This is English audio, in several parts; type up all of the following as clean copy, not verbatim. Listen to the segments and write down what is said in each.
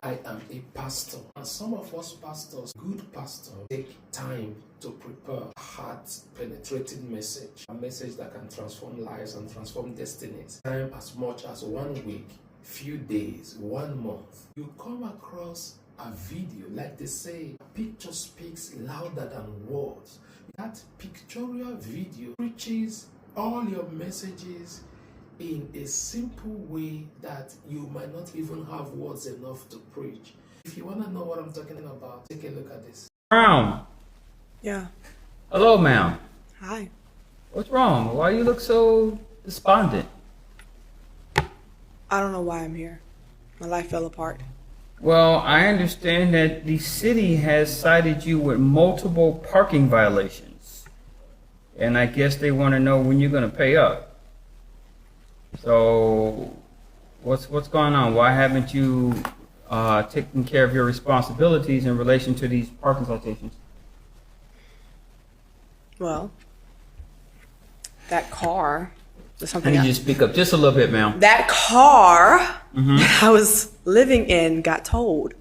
I am a pastor. And some of us pastors, good pastors, take time to prepare a heart-penetrating message. A message that can transform lives and transform destinies. Time as much as 1 week, few days, 1 month. You come across a video, like they say, a picture speaks louder than words. That pictorial video preaches all your messages in a simple way that you might not even have words enough to preach. If you want to know what I'm talking about, take a look at this. Brown. Yeah. Hello, ma'am. Hi. What's wrong? Why you look so despondent? I don't know why I'm here. My life fell apart. Well, I understand that the city has cited you with multiple parking violations. And I guess they want to know when you're going to pay up. So, what's going on? Why haven't you taken care of your responsibilities in relation to these parking citations? Well, that car was something. Can you just speak up just a little bit, ma'am? That car that I was living in got towed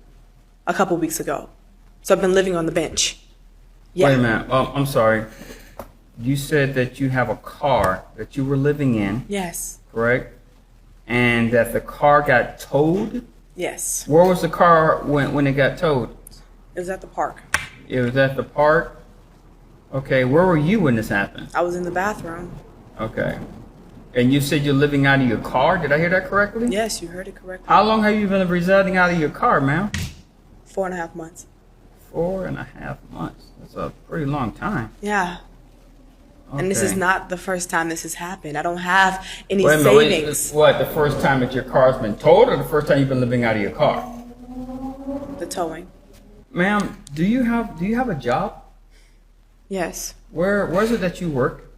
a couple weeks ago. So I've been living on the bench. Yeah. Wait a minute. I'm sorry. You said that you have a car that you were living in. Yes. Correct? And that the car got towed? Yes. Where was the car when it got towed? It was at the park. It was at the park? Okay, where were you when this happened? I was in the bathroom. Okay. And you said you're living out of your car? Did I hear that correctly? Yes, you heard it correctly. How long have you been residing out of your car, ma'am? 4.5 months. 4.5 months. That's a pretty long time. Yeah. Okay. And this is not the first time this has happened. I don't have any Wait a minute, savings. what, the first time that your car's been towed or the first time you've been living out of your car? The towing. Ma'am, do you have a job? Yes. Where's it that you work?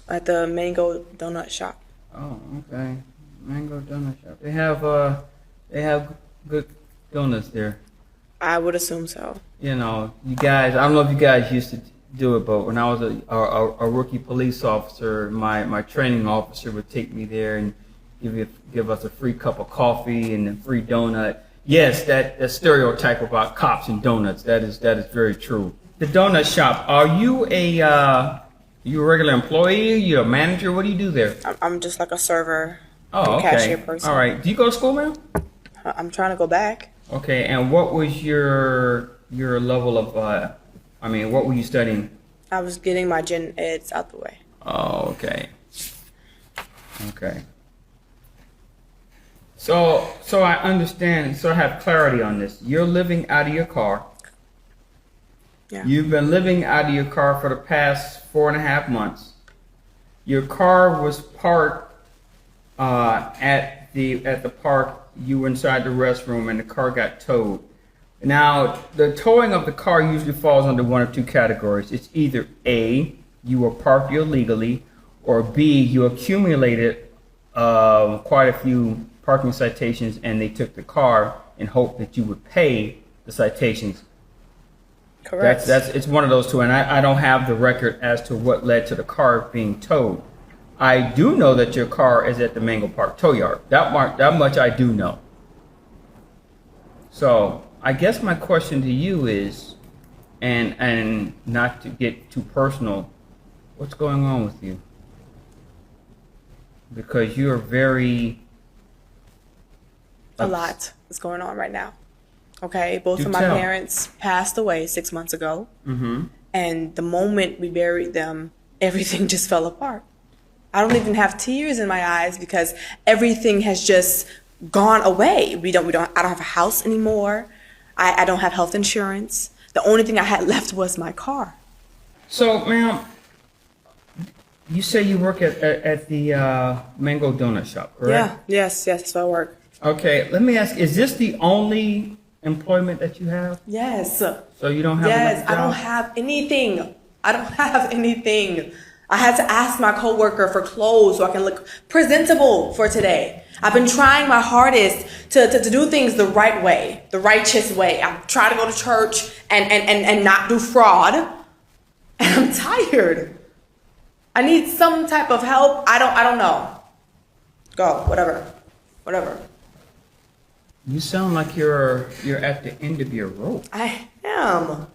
At the Mango Donut Shop. Oh, okay. Mango Donut Shop. They have good donuts there. I would assume so. You know, you guys, I don't know if you guys used to do it, but when I was a rookie police officer, my training officer would take me there and give us a free cup of coffee and a free donut. Yes, that stereotype about cops and donuts, that is very true. The donut shop, are you a regular employee? You a manager? What do you do there? I'm just like a server, Oh, okay. cashier person. All right. Do you go to school, ma'am? I'm trying to go back. Okay. And what was your level of what were you studying? I was getting my gen eds out the way. Oh, okay. Okay. So I understand. So I have clarity on this. You're living out of your car. Yeah. You've been living out of your car for the past 4.5 months. Your car was parked at the park. You were inside the restroom, and the car got towed. Now, the towing of the car usually falls under one of two categories. It's either A, you were parked illegally, or B, you accumulated quite a few parking citations, and they took the car in hope that you would pay the citations. Correct. It's one of those two, and I don't have the record as to what led to the car being towed. I do know that your car is at the Mango Park tow yard. That much I do know. So I guess my question to you is, and not to get too personal, what's going on with you? Because you're very... A lot is going on right now. Okay, both Do of my tell. parents passed away 6 months ago. Mm-hmm. And the moment we buried them, everything just fell apart. I don't even have tears in my eyes because everything has just gone away. I don't have a house anymore. I don't have health insurance. The only thing I had left was my car. So, ma'am, you say you work at the Mango Donut Shop, correct? Yeah, yes, that's where I work. Okay, let me ask, is this the only employment that you have? Yes. So you don't have Yes, another I don't job? have anything. I don't have anything. I had to ask my coworker for clothes so I can look presentable for today. I've been trying my hardest to do things the right way, the righteous way. I'm trying to go to church and not do fraud. And I'm tired. I need some type of help. I don't know. Go, whatever. You sound like you're at the end of your rope. I am.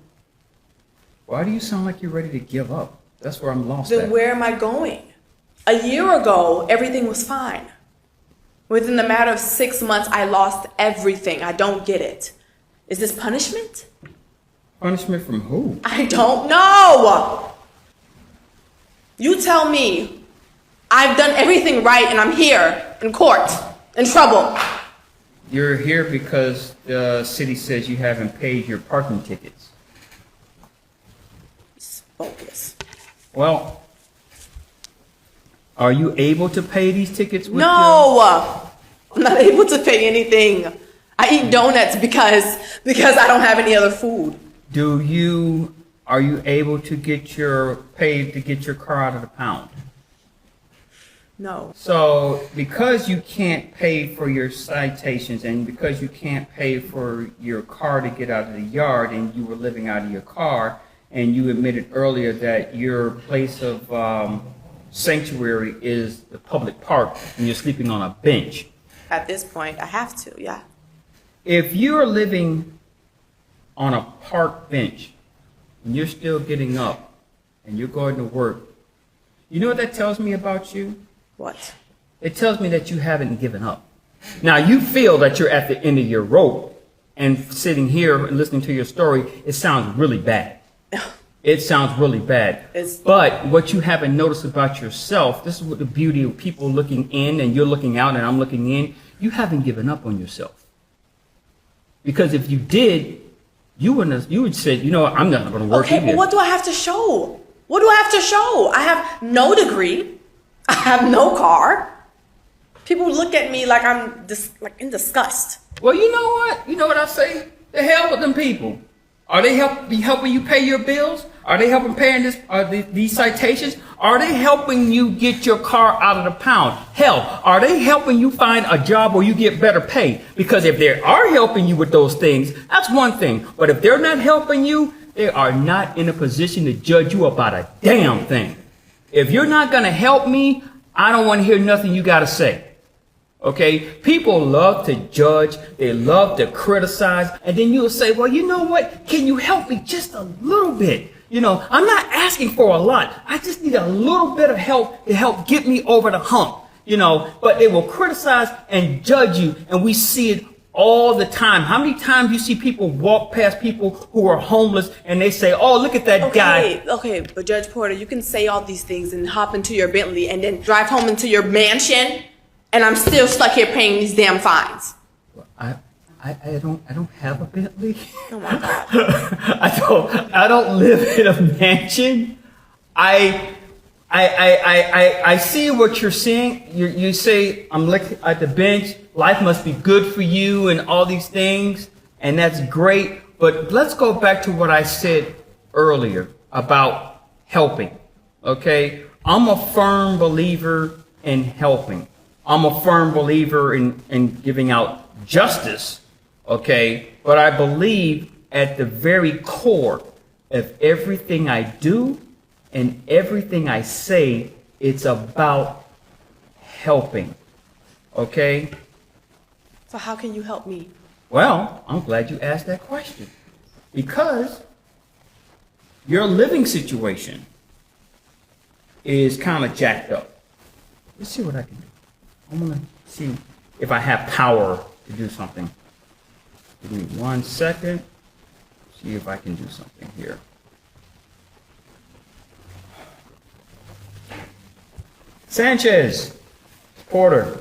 Why do you sound like you're ready to give up? That's where I'm lost Then at. where am I going? A year ago, everything was fine. Within the matter of 6 months, I lost everything. I don't get it. Is this punishment? Punishment from who? I don't know. You tell me. I've done everything right and I'm here in court, in trouble. You're here because the city says you haven't paid your parking tickets. It's bogus. Well, are you able to pay these tickets with No, I'm not able to pay anything. I eat donuts because I don't have any other food. Are you able to get your car out of the pound? No. So because you can't pay for your citations and because you can't pay for your car to get out of the yard and you were living out of your car and you admitted earlier that your place of sanctuary is the public park and you're sleeping on a bench. At this point, I have to, yeah. If you're living on a park bench and you're still getting up and you're going to work, you know what that tells me about you? What? It tells me that you haven't given up. Now, you feel that you're at the end of your rope, and sitting here and listening to your story, it sounds really bad. It sounds really bad. But what you haven't noticed about yourself, this is what the beauty of people looking in, and you're looking out and I'm looking in, you haven't given up on yourself. Because if you did, you would say, you know what, I'm not going to work Okay, either. but what do I have to show? What do I have to show? I have no degree. I have no car. People look at me like I'm in disgust. Well, you know what? You know what I say? The hell with them people. Are they helping you pay your bills? Are they helping paying these citations? Are they helping you get your car out of the pound? Hell, are they helping you find a job where you get better pay? Because if they are helping you with those things, that's one thing. But if they're not helping you, they are not in a position to judge you about a damn thing. If you're not going to help me, I don't want to hear nothing you got to say. Okay? People love to judge. They love to criticize. And then you'll say, well, you know what? Can you help me just a little bit? You know, I'm not asking for a lot. I just need a little bit of help to help get me over the hump. You know, but they will criticize and judge you. And we see it all the time. How many times you see people walk past people who are homeless and they say, oh, look at that guy. Okay, but Judge Porter, you can say all these things and hop into your Bentley and then drive home into your mansion, and I'm still stuck here paying these damn fines. I don't have a Bentley. Oh my God. I don't live in a mansion. I see what you're saying. You say, I'm looking at the bench. Life must be good for you and all these things. And that's great. But let's go back to what I said earlier about helping. Okay? I'm a firm believer in helping. I'm a firm believer in giving out justice. Okay? But I believe at the very core of everything I do and everything I say, it's about helping. Okay? So how can you help me? Well, I'm glad you asked that question. Because your living situation is kind of jacked up. Let's see what I can do. I'm going to see if I have power to do something. Give me 1 second. See if I can do something here. Sanchez, Porter.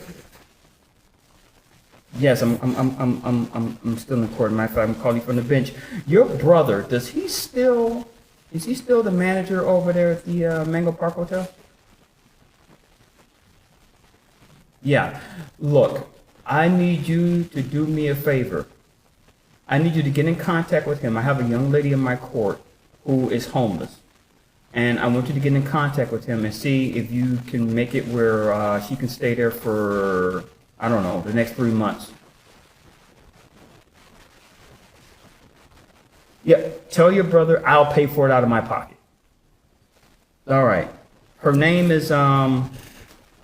Yes, I'm still in court. Matter of fact, I'm calling you from the bench. Your brother, is he still the manager over there at the Mango Park Hotel? Yeah. Look, I need you to do me a favor. I need you to get in contact with him. I have a young lady in my court who is homeless. And I want you to get in contact with him and see if you can make it where she can stay there for, I don't know, the next 3 months. Yeah, tell your brother I'll pay for it out of my pocket. All right. Her name is,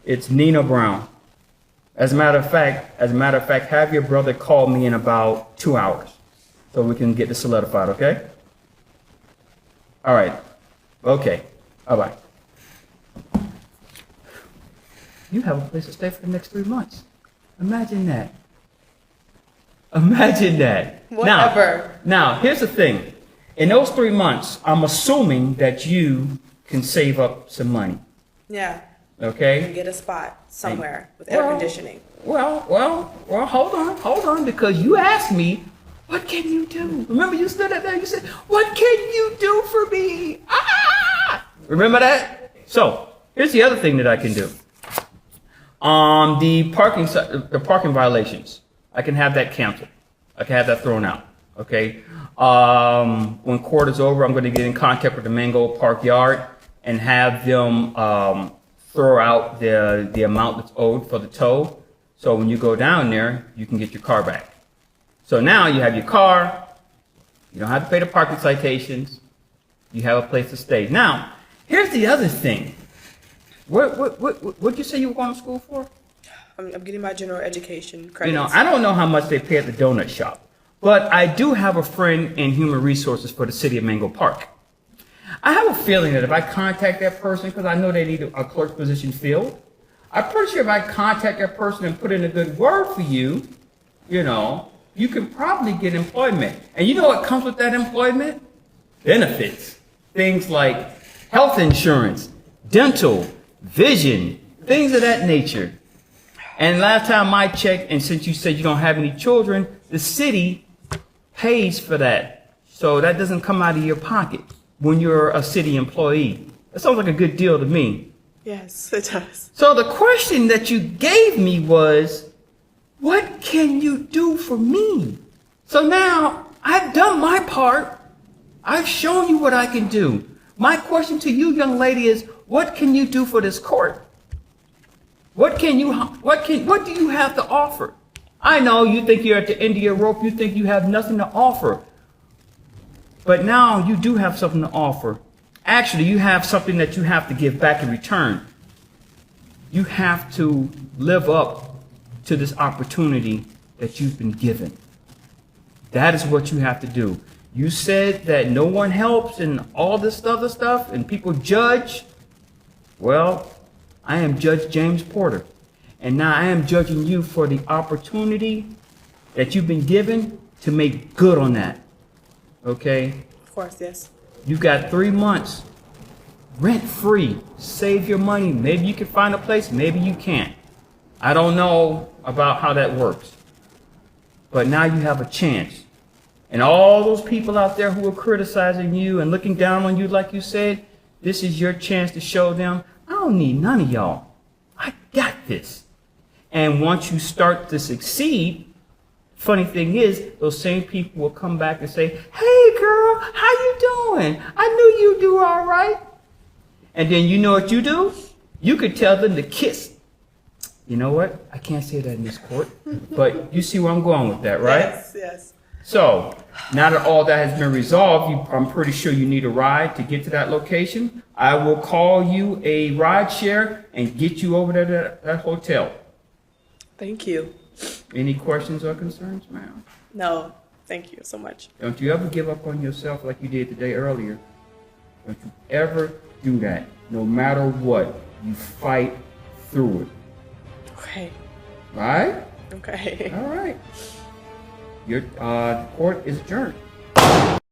it's Nina Brown. As a matter of fact, have your brother call me in about 2 hours so we can get this solidified, okay? All right. Okay. Bye-bye. You have a place to stay for the next 3 months. Imagine that. Imagine that. Whatever. Now, here's the thing. In those 3 months, I'm assuming that you can save up some money. Yeah. Okay? And get a spot somewhere with air conditioning. Well, hold on, because you asked me, what can you do? Remember, you stood up there, you said, what can you do for me? Ah! Remember that? So, here's the other thing that I can do. The parking violations, I can have that canceled. I can have that thrown out. Okay? When court is over, I'm going to get in contact with the Mango Park Yard and have them throw out the amount that's owed for the tow. So when you go down there, you can get your car back. So now you have your car. You don't have to pay the parking citations. You have a place to stay. Now, here's the other thing. What'd you say you were going to school for? I'm getting my general education credits. You know, I don't know how much they pay at the donut shop, but I do have a friend in human resources for the city of Mango Park. I have a feeling that if I contact that person, because I know they need a clerk position filled, I'm pretty sure if I contact that person and put in a good word for you, you know, you can probably get employment. And you know what comes with that employment? Benefits. Things like health insurance, dental, vision, things of that nature. And last time I checked, and since you said you don't have any children, the city pays for that. So that doesn't come out of your pocket when you're a city employee. That sounds like a good deal to me. Yes, it does. So the question that you gave me was, what can you do for me? So now I've done my part. I've shown you what I can do. My question to you, young lady, is what can you do for this court? What do you have to offer? I know you think you're at the end of your rope. You think you have nothing to offer. But now you do have something to offer. Actually, you have something that you have to give back in return. You have to live up to this opportunity that you've been given. That is what you have to do. You said that no one helps and all this other stuff and people judge. Well, I am Judge James Porter. And now I am judging you for the opportunity that you've been given to make good on that. Okay? Of course, yes. You got 3 months rent free. Save your money. Maybe you can find a place. Maybe you can't. I don't know about how that works. But now you have a chance. And all those people out there who are criticizing you and looking down on you, like you said, this is your chance to show them, I don't need none of y'all. I got this. And once you start to succeed, funny thing is, those same people will come back and say, hey girl, how you doing? I knew you'd do all right. And then you know what you do? You could tell them to kiss. You know what? I can't say that in this court, but you see where I'm going with that, right? Yes, yes. So, now that all that has been resolved, I'm pretty sure you need a ride to get to that location. I will call you a ride share and get you over there to that hotel. Thank you. Any questions or concerns, ma'am? No, thank you so much. Don't you ever give up on yourself like you did today earlier. Don't you ever do that. No matter what, you fight through it. Okay. All right? Okay. All right. Your court is adjourned.